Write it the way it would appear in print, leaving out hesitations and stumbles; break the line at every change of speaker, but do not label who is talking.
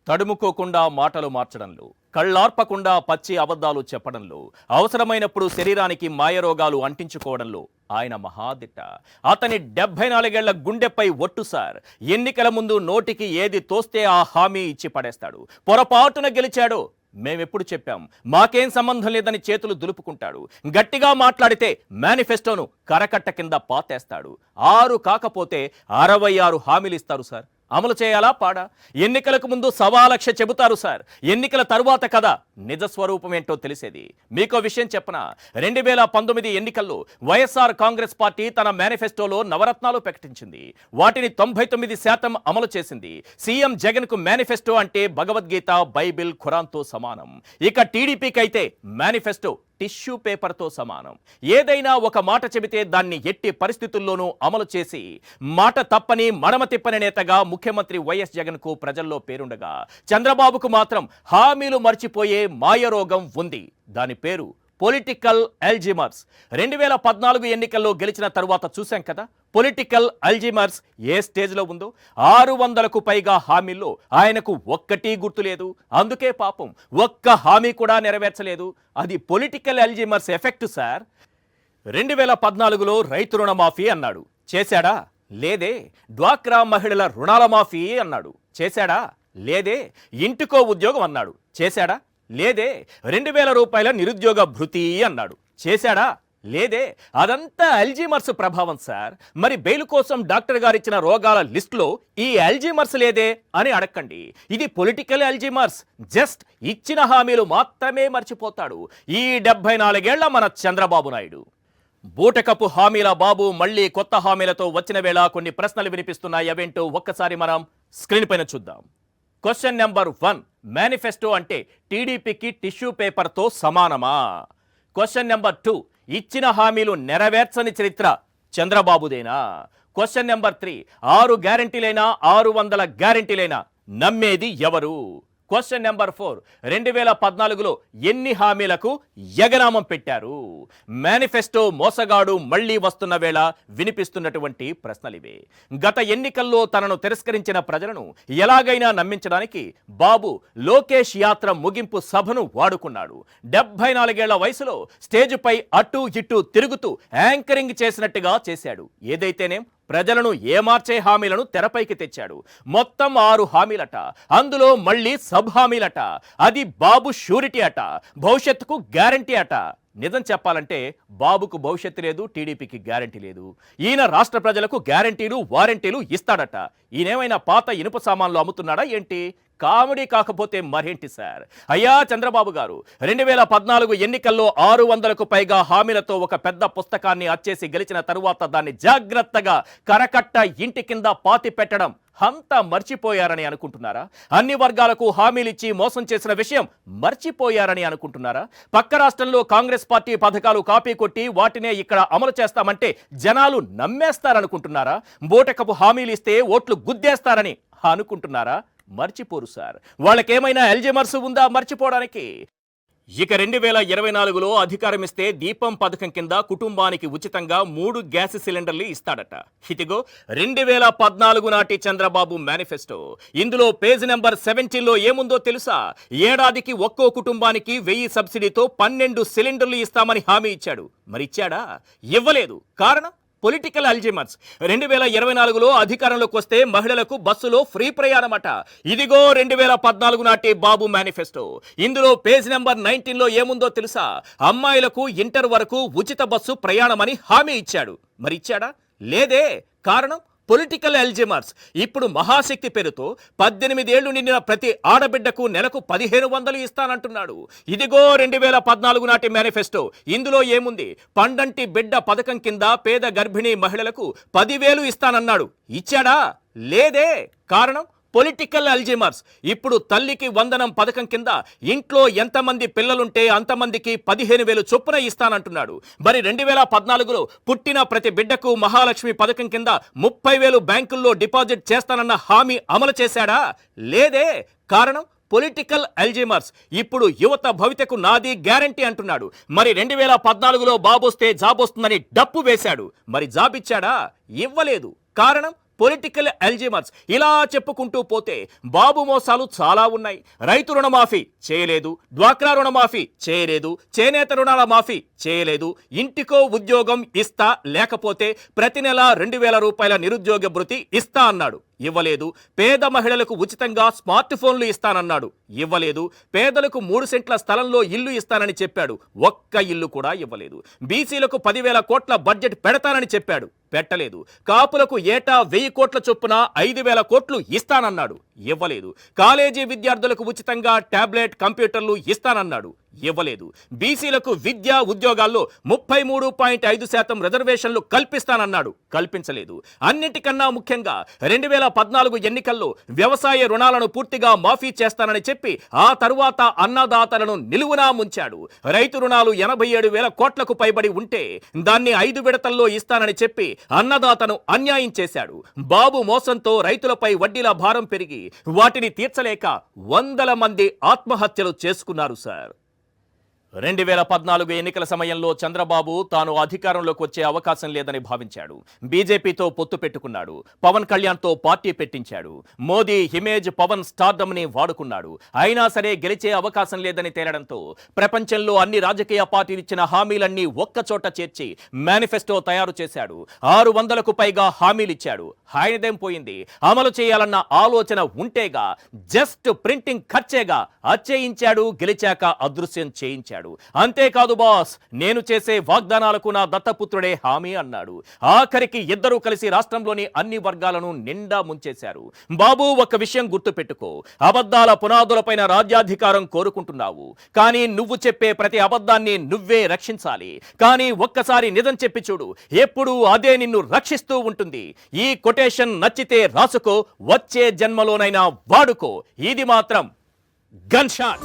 తడుముకోకుండా మాటలు మార్చడంలో, కళ్ళార్పకుండా పచ్చి అబద్ధాలు చెప్పడంలో, అవసరమైనప్పుడు శరీరానికి మాయరోగాలు అంటించుకోవడంలో ఆయన మహాదిట్ట. అతని 74 ఏళ్ల గుండెపై ఒట్టు సార్. ఎన్నికల ముందు నోటికి ఏది తోస్తే ఆ హామీ ఇచ్చి పడేస్తాడు. పొరపాటున గెలిచాడో మేమెప్పుడు చెప్పాం, మాకేం సంబంధం లేదని చేతులు దులుపుకుంటాడు. గట్టిగా మాట్లాడితే మేనిఫెస్టోను కరకట్ట కింద పాతేస్తాడు. 6 కాకపోతే 66 హామీలు ఇస్తారు సార్. అమలు చేయాలా పాడా? ఎన్నికలకు ముందు 1,00,000 చెబుతారు సార్. ఎన్నికల తరువాత కదా నిజ స్వరూపం ఏంటో తెలిసేది. మీకో విషయం చెప్పనా, 2019 ఎన్నికల్లో వైఎస్ఆర్ కాంగ్రెస్ పార్టీ తన మేనిఫెస్టోలో నవరత్నాలు ప్రకటించింది. వాటిని 99% అమలు చేసింది. సీఎం జగన్ కు మేనిఫెస్టో అంటే భగవద్గీత, బైబిల్, ఖురాన్తో సమానం. ఇక టీడీపీకి అయితే మేనిఫెస్టో టిష్యూ పేపర్తో సమానం. ఏదైనా ఒక మాట చెబితే దాన్ని ఎట్టి పరిస్థితుల్లోనూ అమలు చేసి మాట తప్పని మడమ తిప్పని నేతగా ముఖ్యమంత్రి వైఎస్ జగన్ కు ప్రజల్లో పేరుండగా, చంద్రబాబుకు మాత్రం హామీలు మర్చిపోయే మాయరోగం ఉంది. దాని పేరు పొలిటికల్ అల్జీమర్స్. 2014 ఎన్నికల్లో గెలిచిన తరువాత చూశాం కదా పొలిటికల్ అల్జీమర్స్ ఏ స్టేజ్లో ఉందో. 600కు పైగా హామీల్లో ఆయనకు ఒక్కటీ గుర్తులేదు. అందుకే పాపం ఒక్క హామీ కూడా నెరవేర్చలేదు. అది పొలిటికల్ అల్జీమర్స్ ఎఫెక్ట్ సార్. 2014లో రైతు రుణమాఫీ అన్నాడు, చేశాడా? లేదే. డ్వాక్రా మహిళల రుణాల మాఫీ అన్నాడు, చేశాడా? లేదే. ఇంటికో ఉద్యోగం అన్నాడు, చేశాడా? లేదే. 2,000 రూపాయల నిరుద్యోగ భృతి అన్నాడు, చేశాడా? లేదే. అదంతా అల్జీమర్స్ ప్రభావం సార్. మరి బెయిల్ కోసం డాక్టర్ గారు ఇచ్చిన రోగాల లిస్టులో ఈ అల్జీమర్స్ లేదే అని అడగండి. ఇది పొలిటికల్ అల్జీమర్స్. జస్ట్ ఇచ్చిన హామీలు మాత్రమే మర్చిపోతాడు ఈ 74 ఏళ్ల మన చంద్రబాబు నాయుడు. బూటకపు హామీల బాబు మళ్ళీ కొత్త హామీలతో వచ్చిన వేళ కొన్ని ప్రశ్నలు వినిపిస్తున్నాయి. అవేంటో ఒక్కసారి మనం స్క్రీన్ పైన చూద్దాం. క్వశ్చన్ నెంబర్ 1, మేనిఫెస్టో అంటే టీడీపీకి టిష్యూ పేపర్తో సమానమా? క్వశ్చన్ నెంబర్ 2, ఇచ్చిన హామీలు నెరవేర్చని చరిత్ర చంద్రబాబుదేనా? క్వశ్చన్ నెంబర్ 3, 6 గ్యారంటీలైనా 600 గ్యారంటీలైనా నమ్మేది ఎవరు? క్వశ్చన్ నెంబర్ 4, 2014లో ఎన్ని హామీలకు యగనామం పెట్టారు? మేనిఫెస్టో మోసగాడు మళ్లీ వస్తున్న వేళ వినిపిస్తున్నటువంటి ప్రశ్నలివే. గత ఎన్నికల్లో తనను తిరస్కరించిన ప్రజలను ఎలాగైనా నమ్మించడానికి బాబు లోకేష్ యాత్ర ముగింపు సభను వాడుకున్నాడు. 74 ఏళ్ల వయసులో స్టేజ్పై అటూ ఇటూ తిరుగుతూ యాంకరింగ్ చేసినట్టుగా చేశాడు. ఏదైతేనేం ప్రజలను ఏమార్చే హామీలను తెరపైకి తెచ్చాడు. మొత్తం 6 హామీలట, అందులో మళ్ళీ సబ్ హామీలట. అది బాబు షూరిటీ అట, భవిష్యత్తుకు గ్యారంటీ అట. నిజం చెప్పాలంటే బాబుకు భవిష్యత్తు లేదు, టీడీపీకి గ్యారంటీ లేదు. ఈయన రాష్ట్ర ప్రజలకు గ్యారంటీలు వారంటీలు ఇస్తాడట. ఈయనేమైనా పాత ఇనుప సామాన్లు అమ్ముతున్నాడా ఏంటి? కామెడీ కాకపోతే మరేంటి సార్. అయ్యా చంద్రబాబు గారు, 2014 ఎన్నికల్లో 600కు పైగా హామీలతో ఒక పెద్ద పుస్తకాన్ని అచ్చేసి గెలిచిన తరువాత దాన్ని జాగ్రత్తగా కరకట్ట ఇంటి కింద పాతి పెట్టడం అంతా మర్చిపోయారని అనుకుంటున్నారా? అన్ని వర్గాలకు హామీలిచ్చి మోసం చేసిన విషయం మర్చిపోయారని అనుకుంటున్నారా? పక్క రాష్ట్రంలో కాంగ్రెస్ పార్టీ పథకాలు కాపీ కొట్టి వాటినే ఇక్కడ అమలు చేస్తామంటే జనాలు నమ్మేస్తారనుకుంటున్నారా? బూటకపు హామీలు ఇస్తే ఓట్లు గుద్దేస్తారని అనుకుంటున్నారా? మర్చిపోరు సార్. వాళ్ళకేమైనా అల్జీమర్స్ ఉందా మర్చిపోవడానికి? ఇక 2024లో అధికారం ఇస్తే దీపం పథకం కింద కుటుంబానికి ఉచితంగా 3 గ్యాస్ సిలిండర్లు ఇస్తాడట. ఇదిగో 2014 నాటి చంద్రబాబు మేనిఫెస్టో. ఇందులో పేజ్ నెంబర్ 17లో ఏముందో తెలుసా? ఏడాదికి ఒక్కో కుటుంబానికి 1000 సబ్సిడీతో 12 సిలిండర్లు ఇస్తామని హామీ ఇచ్చాడు. మరి ఇచ్చాడా? ఇవ్వలేదు. కారణం పొలిటికల్ అల్జీమర్స్. 2024లో అధికారంలోకి వస్తే మహిళలకు బస్సులో ఫ్రీ ప్రయాణమట. ఇదిగో 2014 నాటి బాబు మేనిఫెస్టో. ఇందులో పేజ్ నెంబర్ 19లో ఏముందో తెలుసా? అమ్మాయిలకు ఇంటర్ వరకు ఉచిత బస్సు ప్రయాణమని హామీ ఇచ్చాడు. మరి ఇచ్చాడా? లేదే. కారణం పొలిటికల్ అల్జీమర్స్. ఇప్పుడు మహాశక్తి పేరుతో 18 ఏళ్లు నిండిన ప్రతి ఆడబిడ్డకు నెలకు 1500 ఇస్తానంటున్నాడు. ఇదిగో 2014 నాటి మేనిఫెస్టో. ఇందులో ఏముంది? పండంటి బిడ్డ పథకం కింద పేద గర్భిణీ మహిళలకు 10,000 ఇస్తానన్నాడు. ఇచ్చాడా? లేదే. కారణం పొలిటికల్ అల్జీమర్స్. ఇప్పుడు తల్లికి వందనం పథకం కింద ఇంట్లో ఎంతమంది పిల్లలుంటే అంతమందికి 15,000 చొప్పున ఇస్తానంటున్నాడు. మరి 2014లో పుట్టిన ప్రతి బిడ్డకు మహాలక్ష్మి పథకం కింద 30,000 బ్యాంకుల్లో డిపాజిట్ చేస్తానన్న హామీ అమలు చేశాడా? లేదే. కారణం పొలిటికల్ అల్జీమర్స్. ఇప్పుడు యువత భవితకు నాది గ్యారంటీ అంటున్నాడు. మరి 2014లో బాబొస్తే జాబ్ వస్తుందని డప్పు వేశాడు. మరి జాబ్ ఇచ్చాడా? ఇవ్వలేదు. కారణం పొలిటికల్ అల్జిమర్స్, ఇలా చెప్పుకుంటూ పోతే బాబు మోసాలు చాలా ఉన్నాయి. రైతు రుణమాఫీ చేయలేదు, డ్వాక్రా రుణమాఫీ చేయలేదు, చేనేత రుణాల మాఫీ చేయలేదు, ఇంటికో ఉద్యోగం ఇస్తా లేకపోతే ప్రతి నెల 2,000 రూపాయల నిరుద్యోగ భృతి ఇస్తా అన్నాడు, ఇవ్వలేదు. పేద మహిళలకు ఉచితంగా స్మార్ట్ ఫోన్లు ఇస్తానన్నాడు, ఇవ్వలేదు. పేదలకు 3 సెంట్ల స్థలంలో ఇల్లు ఇస్తానని చెప్పాడు, ఒక్క ఇల్లు కూడా ఇవ్వలేదు. బీసీలకు 10,000 కోట్ల బడ్జెట్ పెడతానని చెప్పాడు, పెట్టలేదు. కాపులకు ఏటా 1,000 కోట్ల చొప్పున 5,000 కోట్లు ఇస్తానన్నాడు, ఇవ్వలేదు. కాలేజీ విద్యార్థులకు ఉచితంగా టాబ్లెట్ కంప్యూటర్లు ఇస్తానన్నాడు, ఇవ్వలేదు. బీసీలకు విద్యా ఉద్యోగాల్లో 33.5% రిజర్వేషన్లు కల్పిస్తానన్నాడు, కల్పించలేదు. అన్నిటికన్నా ముఖ్యంగా 2014 ఎన్నికల్లో వ్యవసాయ రుణాలను పూర్తిగా మాఫీ చేస్తానని చెప్పి ఆ తరువాత అన్నదాతలను నిలువునా ముంచాడు. రైతు రుణాలు 87,000 కోట్లకు పైబడి ఉంటే దాన్ని 5 విడతల్లో ఇస్తానని చెప్పి అన్నదాతను అన్యాయం చేశాడు. బాబు మోసంతో రైతులపై వడ్డీల భారం పెరిగి వాటిని తీర్చలేక వందల మంది ఆత్మహత్యలు చేసుకున్నారు సార్. 2014 ఎన్నికల సమయంలో చంద్రబాబు తాను అధికారంలోకి వచ్చే అవకాశం లేదని భావించాడు. బీజేపీతో పొత్తు పెట్టుకున్నాడు. పవన్ కళ్యాణ్తో పార్టీ పెట్టించాడు. మోదీ ఇమేజ్, పవన్ స్టార్డమ్ని వాడుకున్నాడు. అయినా సరే గెలిచే అవకాశం లేదని తేలడంతో ప్రపంచంలో అన్ని రాజకీయ పార్టీలు ఇచ్చిన హామీలన్నీ ఒక్కచోట చేర్చి మేనిఫెస్టో తయారు చేశాడు. 600కు పైగా హామీలిచ్చాడు. ఆయనదేం పోయింది? అమలు చేయాలన్న ఆలోచన ఉంటేగా, జస్ట్ ప్రింటింగ్ ఖర్చేగా అచ్చేయించాడు. గెలిచాక అదృశ్యం చేయించాడు. అంతేకాదు బాస్, నేను చేసే వాగ్దానాలకు నా దత్తపుత్రుడే హామీ అన్నాడు. ఆఖరికి ఇద్దరూ కలిసి రాష్ట్రంలోని అన్ని వర్గాలను నిండా ముంచేశారు. బాబు, ఒక విషయం గుర్తుపెట్టుకో, అబద్ధాల పునాదులపైన రాజ్యాధికారం కోరుకుంటున్నావు, కానీ నువ్వు చెప్పే ప్రతి అబద్ధాన్ని నువ్వే రక్షించాలి. కానీ ఒక్కసారి నిజం చెప్పి చూడు, ఎప్పుడూ అదే నిన్ను రక్షిస్తూ ఉంటుంది. ఈ కొటేషన్ నచ్చితే రాసుకో, వచ్చే జన్మలోనైనా వాడుకో. ఇది మాత్రం గన్ షాట్.